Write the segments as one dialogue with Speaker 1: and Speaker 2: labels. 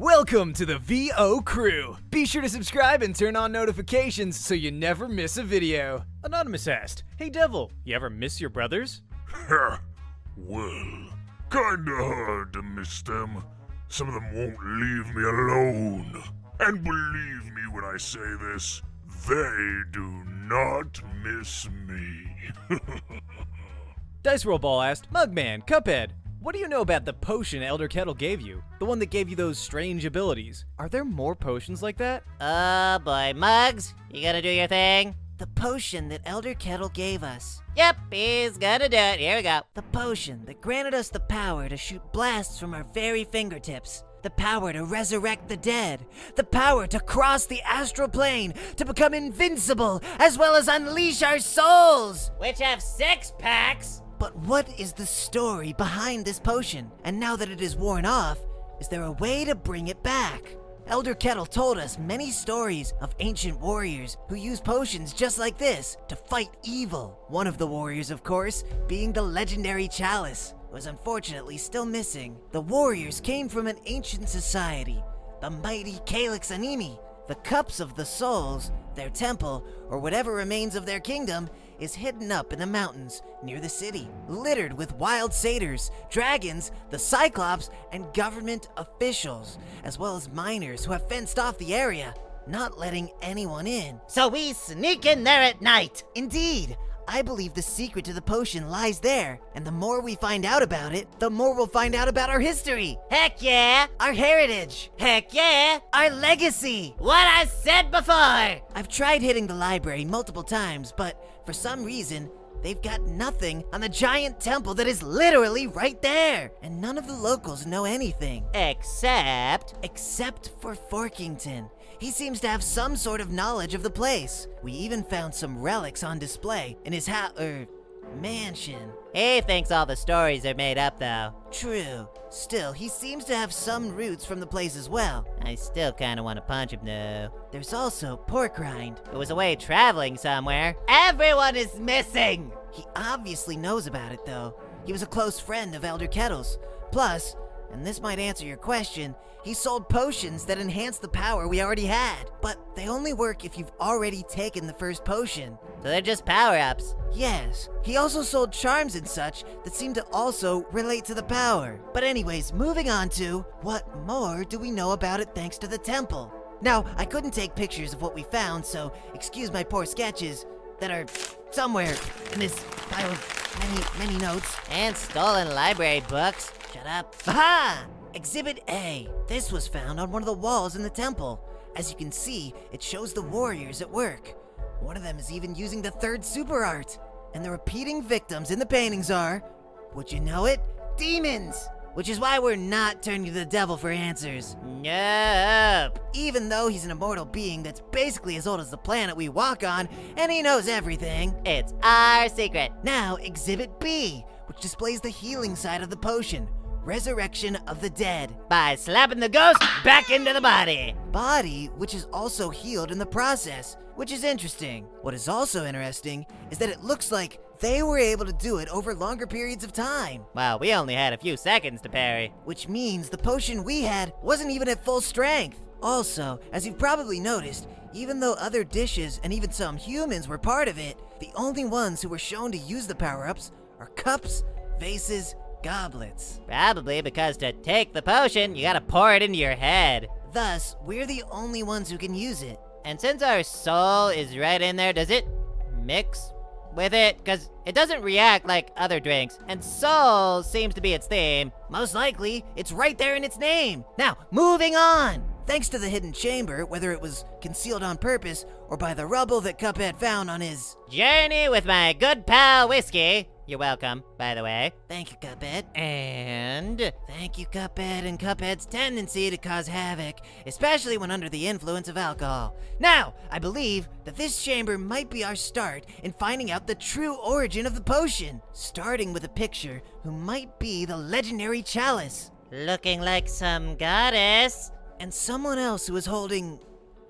Speaker 1: Welcome to the VO crew. Be sure to subscribe and turn on notifications so you never miss a video.
Speaker 2: Anonymous asked, "Hey Devil, you ever miss your brothers?"
Speaker 3: Well, kinda hard to miss them. Some of them won't leave me alone. And believe me when I say this, they do not miss me.
Speaker 2: Dice Roll Ball asked, "Mugman, Cuphead, what do you know about the potion Elder Kettle gave you? The one that gave you those strange abilities. Are there more potions like that?"
Speaker 4: Oh boy, Mugs, you gonna do your thing? The potion that Elder Kettle gave us. Yep, he's gonna do it. Here we go. The potion that granted us the power to shoot blasts from our very fingertips. The power to resurrect the dead. The power to cross the astral plane, to become invincible, as well as unleash our souls! Which have 6 packs! But what is the story behind this potion? And now that it is worn off, is there a way to bring it back? Elder Kettle told us many stories of ancient warriors who used potions just like this to fight evil. One of the warriors, of course, being the legendary Chalice, was unfortunately still missing. The warriors came from an ancient society, the mighty Calyx Animi. The Cups of the Souls, their temple, or whatever remains of their kingdom, is hidden up in the mountains near the city, littered with wild satyrs, dragons, the Cyclops, and government officials, as well as miners who have fenced off the area, not letting anyone in. So we sneak in there at night. Indeed. I believe the secret to the potion lies there, and the more we find out about it, the more we'll find out about our history. Heck yeah! Our heritage. Heck yeah! Our legacy. What I said before! I've tried hitting the library multiple times, but for some reason, they've got nothing on the giant temple that is literally right there. And none of the locals know anything. Except for Forkington. He seems to have some sort of knowledge of the place. We even found some relics on display in his mansion. He thinks all the stories are made up, though. True. Still, he seems to have some roots from the place as well. I still kinda wanna punch him, though. There's also Porkrind, who was away traveling somewhere. Everyone is missing! He obviously knows about it, though. He was a close friend of Elder Kettle's. Plus, and this might answer your question, he sold potions that enhance the power we already had. But they only work if you've already taken the first potion. So they're just power-ups? Yes. He also sold charms and such that seem to also relate to the power. But anyways, moving on to, what more do we know about it thanks to the temple? Now, I couldn't take pictures of what we found, so excuse my poor sketches that are somewhere in this pile of many notes. And stolen library books. Shut up. Aha! Exhibit A. This was found on one of the walls in the temple. As you can see, it shows the warriors at work. One of them is even using the 3rd super art. And the repeating victims in the paintings are, would you know it? Demons! Which is why we're not turning to the devil for answers. Nope. Even though he's an immortal being that's basically as old as the planet we walk on, and he knows everything. It's our secret. Now, Exhibit B, which displays the healing side of the potion. Resurrection of the dead. By slapping the ghost back into the body. Body, which is also healed in the process, which is interesting. What is also interesting is that it looks like they were able to do it over longer periods of time. Well, we only had a few seconds to parry. Which means the potion we had wasn't even at full strength. Also, as you've probably noticed, even though other dishes and even some humans were part of it, the only ones who were shown to use the power-ups are cups, vases, goblets. Probably because to take the potion, you gotta pour it into your head. Thus, we're the only ones who can use it. And since our soul is right in there, does it mix with it? Because it doesn't react like other drinks, and soul seems to be its theme. Most likely, it's right there in its name. Now, moving on! Thanks to the hidden chamber, whether it was concealed on purpose or by the rubble that Cuphead found on his journey with my good pal Whiskey. You're welcome, by the way. Thank you, Cuphead. And thank you, Cuphead, and Cuphead's tendency to cause havoc, especially when under the influence of alcohol. Now, I believe that this chamber might be our start in finding out the true origin of the potion, starting with a picture who might be the legendary Chalice. Looking like some goddess. And someone else who is holding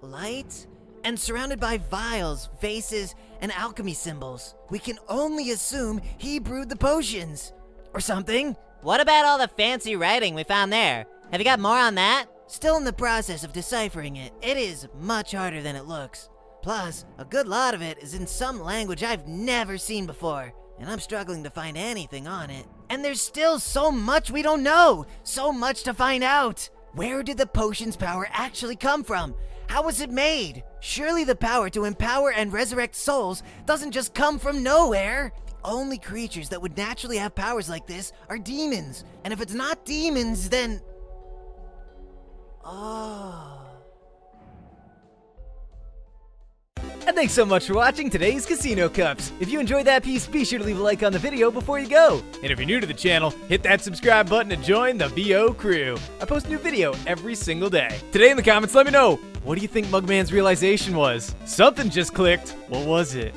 Speaker 4: light and surrounded by vials, vases, and alchemy symbols. We can only assume he brewed the potions. Or something. What about all the fancy writing we found there? Have you got more on that? Still in the process of deciphering it. It is much harder than it looks. Plus, a good lot of it is in some language I've never seen before, and I'm struggling to find anything on it. And there's still so much we don't know, so much to find out. Where did the potion's power actually come from? How was it made? Surely the power to empower and resurrect souls doesn't just come from nowhere. The only creatures that would naturally have powers like this are demons. And if it's not demons, then... Oh...
Speaker 2: And thanks so much for watching today's Casino Cups. If you enjoyed that piece, be sure to leave a like on the video before you go. And if you're new to the channel, hit that subscribe button to join the VO crew. I post a new video every single day. Today in the comments, let me know, what do you think Mugman's realization was? Something just clicked. What was it?